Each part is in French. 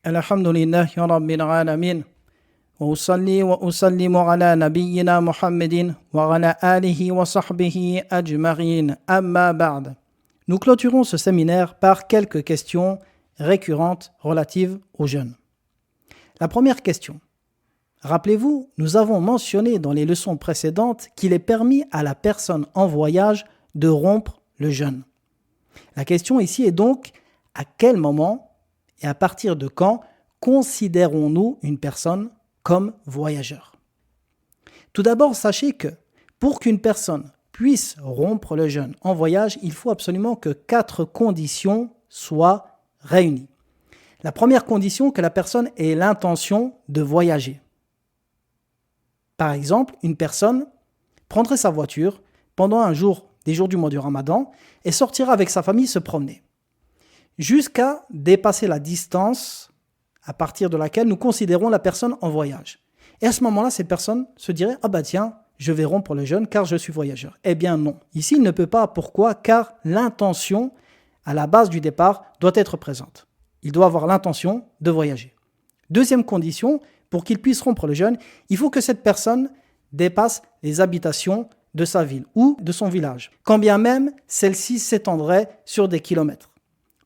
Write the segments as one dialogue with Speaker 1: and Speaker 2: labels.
Speaker 1: الحمد لله رب العالمين وأصلي وأسلم على نبينا محمد وعلى آله وصحبه أجمعين أما بعد. Nous clôturons ce séminaire par quelques questions récurrentes relatives aux jeûnes. La première question. Rappelez-vous, nous avons mentionné dans les leçons précédentes qu'il est permis à la personne en voyage de rompre le jeûne. La question ici est donc, à quel moment et à partir de quand considérons-nous une personne comme voyageur? Tout d'abord, sachez que pour qu'une personne puisse rompre le jeûne en voyage, il faut absolument que 4 conditions soient réunies. La première condition, que la personne ait l'intention de voyager. Par exemple, une personne prendrait sa voiture pendant des jours du mois du Ramadan et sortira avec sa famille se promener, jusqu'à dépasser la distance à partir de laquelle nous considérons la personne en voyage. Et à ce moment-là, cette personne se dirait « Ah bah tiens, je vais rompre le jeûne car je suis voyageur ». Eh bien non, ici il ne peut pas. Pourquoi? Car l'intention à la base du départ doit être présente. Il doit avoir l'intention de voyager. Deuxième condition, pour qu'il puisse rompre le jeûne, il faut que cette personne dépasse les habitations de sa ville ou de son village, quand bien même celle-ci s'étendrait sur des kilomètres.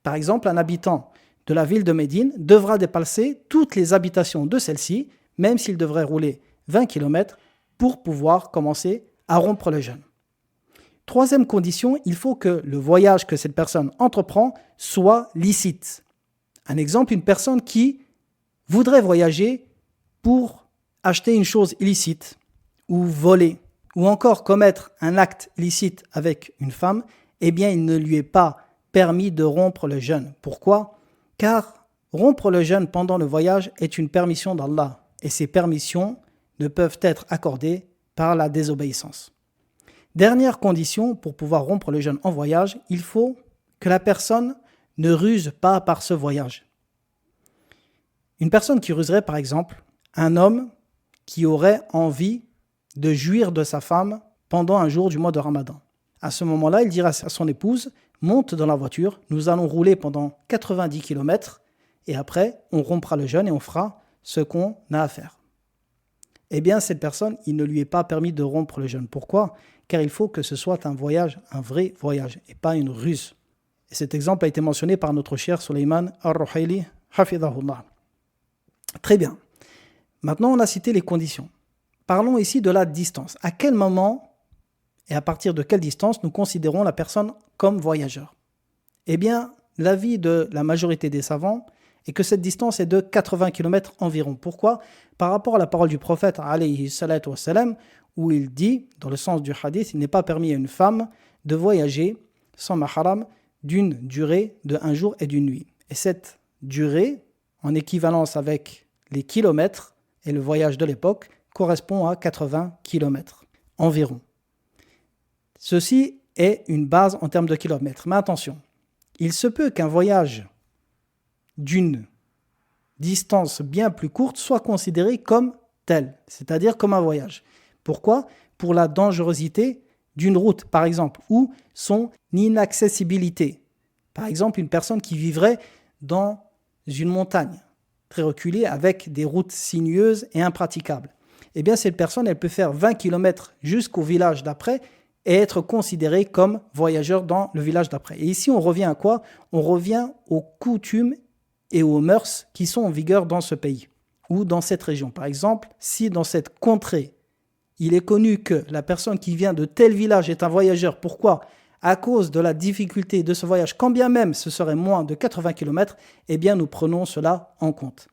Speaker 1: Par exemple, un habitant de la ville de Médine devra dépasser toutes les habitations de celle-ci, même s'il devrait rouler 20 km pour pouvoir commencer à rompre le jeûne. Troisième condition, il faut que le voyage que cette personne entreprend soit licite. Un exemple, une personne qui voudrait voyager pour acheter une chose illicite ou voler ou encore commettre un acte illicite avec une femme, eh bien il ne lui est pas permis de rompre le jeûne. Pourquoi? Car rompre le jeûne pendant le voyage est une permission d'Allah et ces permissions ne peuvent être accordées par la désobéissance. Dernière condition pour pouvoir rompre le jeûne en voyage, il faut que la personne ne ruse pas par ce voyage. Une personne qui ruserait par exemple, un homme qui aurait envie de jouir de sa femme pendant un jour du mois de Ramadan. À ce moment-là, il dira à son épouse, monte dans la voiture, nous allons rouler pendant 90 km et après, on rompra le jeûne et on fera ce qu'on a à faire. Eh bien, cette personne, il ne lui est pas permis de rompre le jeûne. Pourquoi? Car il faut que ce soit un voyage, un vrai voyage et pas une ruse. Et cet exemple a été mentionné par notre cher Sulayman al-Ruhayli, hafidhahullah. Très bien. Maintenant, on a cité les conditions. Parlons ici de la distance. À quel moment et à partir de quelle distance nous considérons la personne comme voyageur? Eh bien, l'avis de la majorité des savants est que cette distance est de 80 km environ. Pourquoi? Par rapport à la parole du prophète, alayhi salatu wassalam, où il dit, dans le sens du hadith, il n'est pas permis à une femme de voyager sans mahram d'une durée de 1 jour et d'une nuit. Et cette durée, en équivalence avec les kilomètres et le voyage de l'époque, correspond à 80 km environ. Ceci est une base en termes de kilomètres. Mais attention, il se peut qu'un voyage d'une distance bien plus courte soit considéré comme tel, c'est-à-dire comme un voyage. Pourquoi? Pour la dangerosité d'une route, par exemple, ou son inaccessibilité. Par exemple, une personne qui vivrait dans une montagne très reculée avec des routes sinueuses et impraticables. Eh bien, cette personne, elle peut faire 20 km jusqu'au village d'après et être considérée comme voyageur dans le village d'après. Et ici, on revient à quoi? On revient aux coutumes et aux mœurs qui sont en vigueur dans ce pays ou dans cette région. Par exemple, si dans cette contrée, il est connu que la personne qui vient de tel village est un voyageur, pourquoi? À cause de la difficulté de ce voyage, quand bien même ce serait moins de 80 km, eh bien nous prenons cela en compte.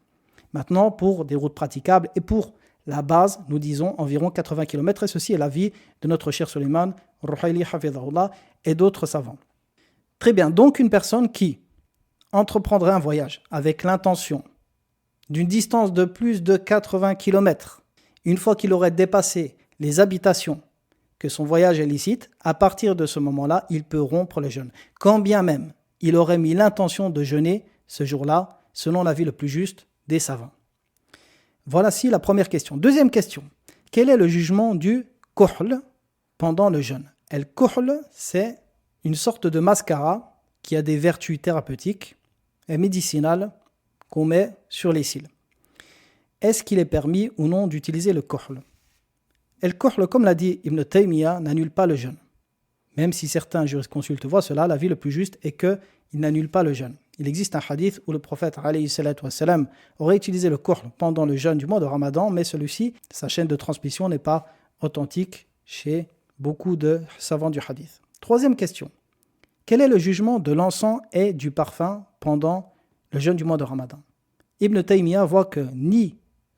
Speaker 1: Maintenant, pour des routes praticables et pour la base, nous disons environ 80 km, et ceci est l'avis de notre cher Sulayman, Ruhayli hafidhahullah, et d'autres savants. Très bien, donc une personne qui entreprendrait un voyage avec l'intention d'une distance de plus de 80 km, une fois qu'il aurait dépassé les habitations, que son voyage est licite, à partir de ce moment-là, il peut rompre le jeûne. Quand bien même il aurait mis l'intention de jeûner ce jour-là, selon l'avis le plus juste des savants. Voici la première question. Deuxième question. Quel est le jugement du kuhl pendant le jeûne? Le kuhl, c'est une sorte de mascara qui a des vertus thérapeutiques et médicinales qu'on met sur les cils. Est-ce qu'il est permis ou non d'utiliser le kohl? Et le kohl, comme l'a dit Ibn Taymiyyah, n'annule pas le jeûne. Même si certains jurisconsultes voient cela, l'avis le plus juste est qu'il n'annule pas le jeûne. Il existe un hadith où le prophète alayhi salatu wassalam, aurait utilisé le kohl pendant le jeûne du mois de Ramadan, mais celui-ci, sa chaîne de transmission n'est pas authentique chez beaucoup de savants du hadith. Troisième question. Quel est le jugement de l'encens et du parfum pendant le jeûne du mois de Ramadan? Ibn Taymiyyah voit que ni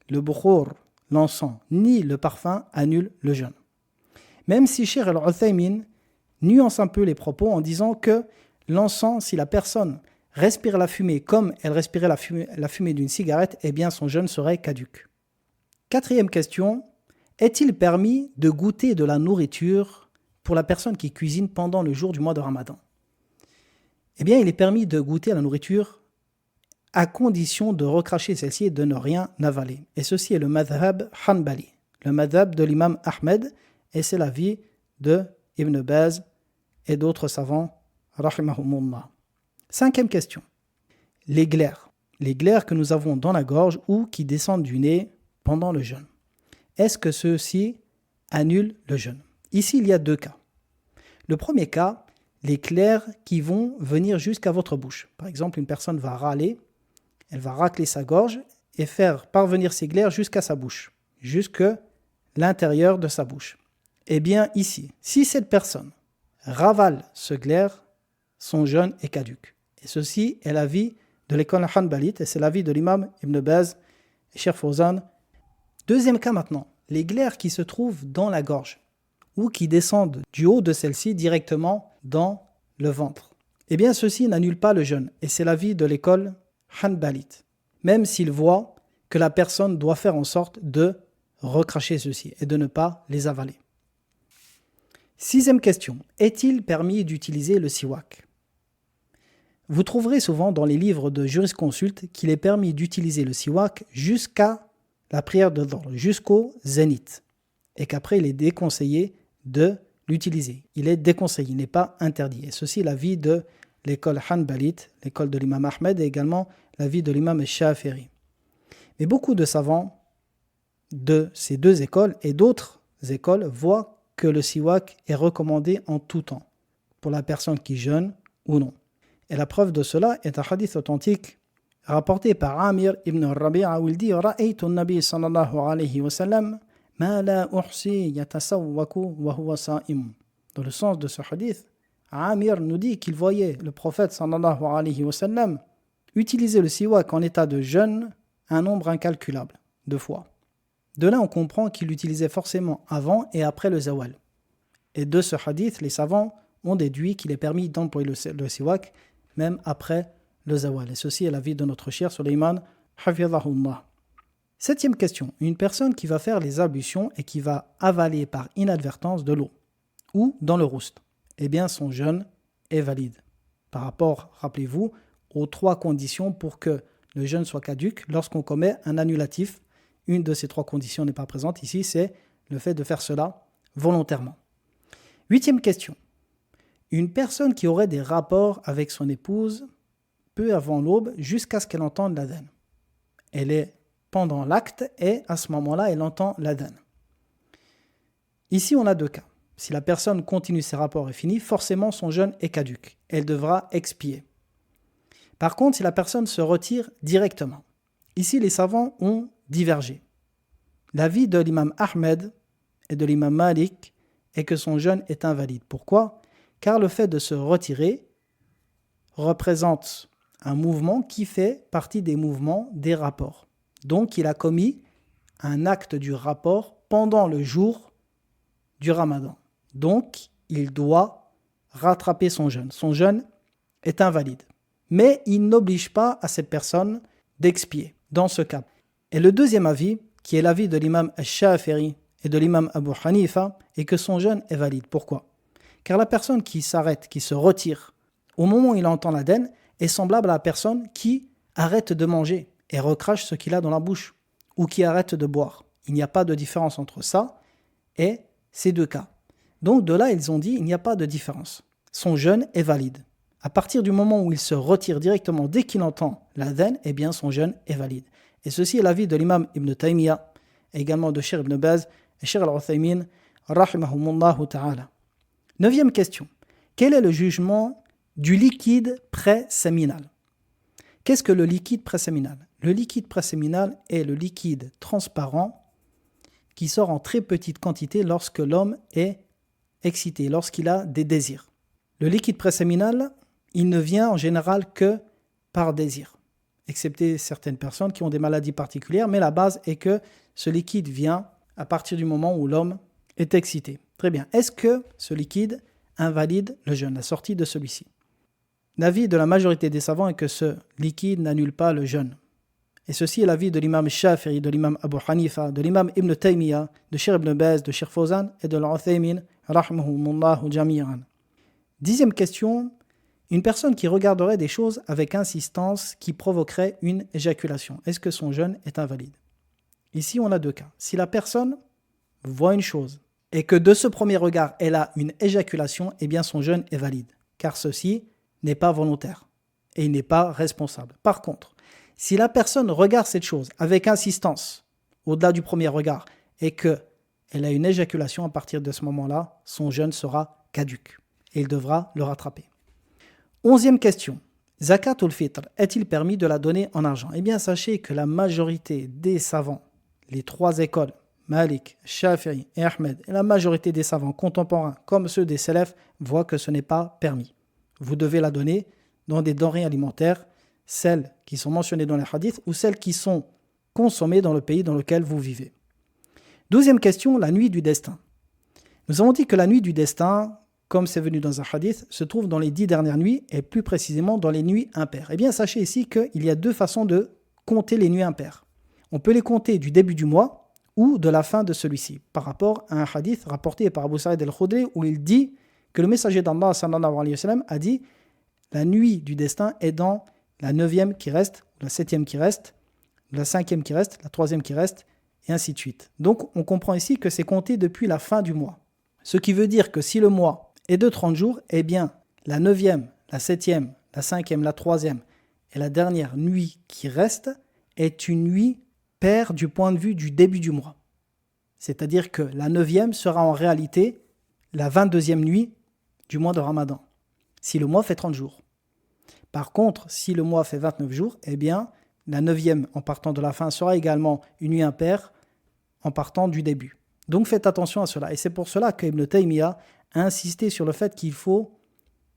Speaker 1: le bukhur, l'encens, ni le parfum annulent le jeûne. Même si Cheikh al-Uthaymin nuance un peu les propos en disant que l'encens, si la personne respire la fumée comme elle respirait la fumée d'une cigarette, eh bien son jeûne serait caduc. Quatrième question, est-il permis de goûter de la nourriture pour la personne qui cuisine pendant le jour du mois de Ramadan? Eh bien, il est permis de goûter à la nourriture à condition de recracher celle-ci et de ne rien avaler. Et ceci est le madhab hanbali, le madhab de l'imam Ahmed, et c'est l'avis de Ibn Baz et d'autres savants, rahimahumullah. Cinquième question. Les glaires que nous avons dans la gorge ou qui descendent du nez pendant le jeûne. Est-ce que ceux-ci annulent le jeûne? Ici, il y a deux cas. Le premier cas, les glaires qui vont venir jusqu'à votre bouche. Par exemple, une personne va râler, elle va racler sa gorge et faire parvenir ses glaires jusqu'à sa bouche, jusque l'intérieur de sa bouche. Eh bien, ici, si cette personne ravale ce glaire, son jeûne est caduc. Et ceci est l'avis de l'école hanbalite et c'est l'avis de l'imam Ibn Baz et Cheikh Fawzan. Deuxième cas maintenant, les glaires qui se trouvent dans la gorge ou qui descendent du haut de celle-ci directement dans le ventre. Eh bien, ceci n'annule pas le jeûne et c'est l'avis de l'école hanbalite, même s'il voit que la personne doit faire en sorte de recracher ceci et de ne pas les avaler. Sixième question, est-il permis d'utiliser le siwak? Vous trouverez souvent dans les livres de jurisconsulte qu'il est permis d'utiliser le siwak jusqu'à la prière de Dhuhr, jusqu'au zénith, et qu'après il est déconseillé de l'utiliser. Il est déconseillé, il n'est pas interdit. Et ceci est l'avis de l'école hanbalite, l'école de l'imam Ahmed et également l'avis de l'imam Shafi'i. Mais beaucoup de savants de ces deux écoles et d'autres écoles voient que le siwak est recommandé en tout temps, pour la personne qui jeûne ou non. Et la preuve de cela est un hadith authentique rapporté par Amir ibn Rabi'a où il dit « Ra'aytu an-nabi sallallahu alayhi wa sallam ma la uhsi yatasawwaku wa huwa sa'im » Dans le sens de ce hadith, Amir nous dit qu'il voyait le prophète sallallahu alayhi wa sallam utiliser le siwak en état de jeûne un nombre incalculable de fois. De là, on comprend qu'il l'utilisait forcément avant et après le zawal. Et de ce hadith, les savants ont déduit qu'il est permis d'employer le siwak même après le zawal. Et ceci est l'avis de notre cher Sulayman, hafidhahullah. Septième question. Une personne qui va faire les ablutions et qui va avaler par inadvertance de l'eau ou dans le roust, eh bien son jeûne est valide. Par rapport, rappelez-vous, aux trois conditions pour que le jeûne soit caduc lorsqu'on commet un annulatif. Une de ces trois conditions n'est pas présente ici, c'est le fait de faire cela volontairement. Huitième question. Une personne qui aurait des rapports avec son épouse peu avant l'aube jusqu'à ce qu'elle entende l'adhan. Elle est pendant l'acte et à ce moment-là, elle entend l'adhan. Ici, on a deux cas. Si la personne continue ses rapports et finit, forcément son jeûne est caduc. Elle devra expier. Par contre, si la personne se retire directement, ici les savants ont divergé. L'avis de l'imam Ahmed et de l'imam Malik est que son jeûne est invalide. Pourquoi? Car le fait de se retirer représente un mouvement qui fait partie des mouvements des rapports. Donc il a commis un acte du rapport pendant le jour du Ramadan. Donc il doit rattraper son jeûne. Son jeûne est invalide. Mais il n'oblige pas à cette personne d'expier dans ce cas. Et le deuxième avis, qui est l'avis de l'imam al-Shafi'i et de l'imam Abu Hanifa, est que son jeûne est valide. Pourquoi? Car la personne qui s'arrête, qui se retire, au moment où il entend l'adhan, est semblable à la personne qui arrête de manger et recrache ce qu'il a dans la bouche, ou qui arrête de boire. Il n'y a pas de différence entre ça et ces deux cas. Donc de là, ils ont dit, il n'y a pas de différence. Son jeûne est valide. à partir du moment où il se retire directement dès qu'il entend l'adhan, eh bien son jeûne est valide. Et ceci est l'avis de l'imam Ibn Taymiyyah, et également de Cheikh Ibn Baz et Cheikh Al-Uthaymin, rahimahumullahu ta'ala. 9e question. Quel est le jugement du liquide préséminal? Qu'est-ce que le liquide préséminal? Le liquide préséminal est le liquide transparent qui sort en très petite quantité lorsque l'homme est excité, lorsqu'il a des désirs. Le liquide préséminal, il ne vient en général que par désir, excepté certaines personnes qui ont des maladies particulières, mais la base est que ce liquide vient à partir du moment où l'homme est excité. Très bien. Est-ce que ce liquide invalide le jeûne, la sortie de celui-ci? L'avis de la majorité des savants est que ce liquide n'annule pas le jeûne. Et ceci est l'avis de l'imam Shafi'i, de l'imam Abu Hanifa, de l'imam Ibn Taymiyyah, de Cheikh Ibn Baz, de Cheikh Fawzan et de l'Uthaymin, rahmahumullahu jami'an. 10e question. Une personne qui regarderait des choses avec insistance qui provoquerait une éjaculation, est-ce que son jeûne est invalide? Ici, on a 2 cas. Si la personne voit une chose et que de ce premier regard, elle a une éjaculation, eh bien son jeûne est valide, car ceci n'est pas volontaire et il n'est pas responsable. Par contre, si la personne regarde cette chose avec insistance, au-delà du premier regard, et qu'elle a une éjaculation, à partir de ce moment-là, son jeûne sera caduc et il devra le rattraper. 11e question. Zakatul Fitr, est-il permis de la donner en argent? Eh bien, sachez que la majorité des savants, les 3 écoles, Malik, Shafi'i et Ahmed, et la majorité des savants contemporains, comme ceux des Salaf, voient que ce n'est pas permis. Vous devez la donner dans des denrées alimentaires, celles qui sont mentionnées dans les hadiths ou celles qui sont consommées dans le pays dans lequel vous vivez. 12e question, la nuit du destin. Nous avons dit que la nuit du destin, comme c'est venu dans un hadith, se trouve dans les 10 dernières nuits et plus précisément dans les nuits impaires. Eh bien, sachez ici qu'il y a 2 façons de compter les nuits impaires. On peut les compter du début du mois ou de la fin de celui-ci, par rapport à un hadith rapporté par Abu Sa'id al-Khudri où il dit que le messager d'Allah sallallahu alayhi wa sallam a dit la nuit du destin est dans la 9e qui reste, la 7e qui reste, la 5e qui reste, la 3e qui reste, et ainsi de suite. Donc on comprend ici que c'est compté depuis la fin du mois. Ce qui veut dire que si le mois est de 30 jours, eh bien la 9e, la 7e, la 5e, la 3e et la dernière nuit qui reste est une nuit paire du point de vue du début du mois. C'est-à-dire que la 9e sera en réalité la 22e nuit du mois de Ramadan, si le mois fait 30 jours. Par contre, si le mois fait 29 jours, eh bien, la 9e en partant de la fin sera également une nuit impaire en partant du début. Donc faites attention à cela. Et c'est pour cela que Ibn Taymiyyah a insisté sur le fait qu'il faut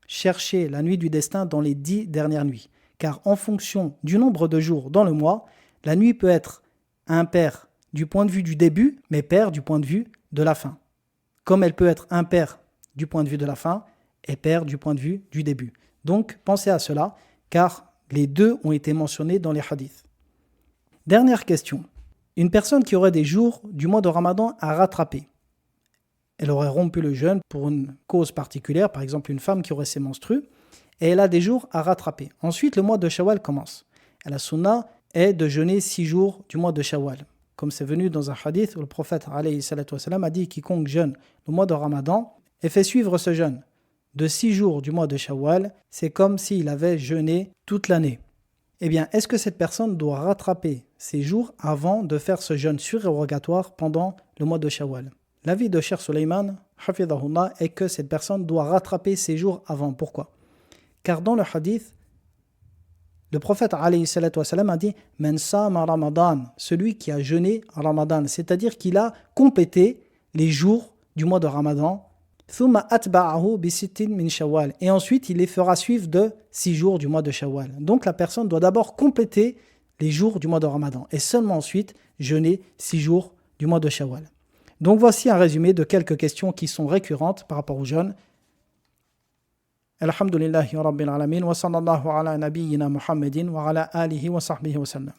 Speaker 1: chercher la nuit du destin dans les 10 dernières nuits. Car en fonction du nombre de jours dans le mois, la nuit peut être impaire du point de vue du début, mais paire du point de vue de la fin. Comme elle peut être impaire du point de vue de la fin et paire du point de vue du début. Donc pensez à cela, car les 2 ont été mentionnés dans les hadiths. Dernière question. Une personne qui aurait des jours du mois de Ramadan à rattraper. Elle aurait rompu le jeûne pour une cause particulière, par exemple une femme qui aurait ses menstrues, et elle a des jours à rattraper. Ensuite, le mois de Shawwal commence. Et la sunna est de jeûner 6 jours du mois de Shawwal. Comme c'est venu dans un hadith où le prophète alayhi salatu wassalam, a dit quiconque jeûne le mois de Ramadan et fait suivre ce jeûne de 6 jours du mois de Shawwal, c'est comme s'il avait jeûné toute l'année. Eh bien, est-ce que cette personne doit rattraper ces jours avant de faire ce jeûne surérogatoire pendant le mois de Shawwal? L'avis de Cheikh Suleiman, hafidhahullah, est que cette personne doit rattraper ces jours avant. Pourquoi? Car dans le hadith, le prophète alayhi salatu wassalam a dit « Man sama Ramadan », celui qui a jeûné Ramadan, c'est-à-dire qu'il a complété les jours du mois de Ramadan. Thumma atba'ahu bi sittin min Shawwal, et ensuite il les fera suivre de 6 jours du mois de Shawwal. Donc la personne doit d'abord compléter les jours du mois de Ramadan et seulement ensuite jeûner 6 jours du mois de Shawwal. Donc voici un résumé de quelques questions qui sont récurrentes par rapport au jeûne. Alhamdulillahi rabbil alamin wa sallallahu ala nabiyyina Muhammadin wa ala alihi wa sahbihi wa sallam.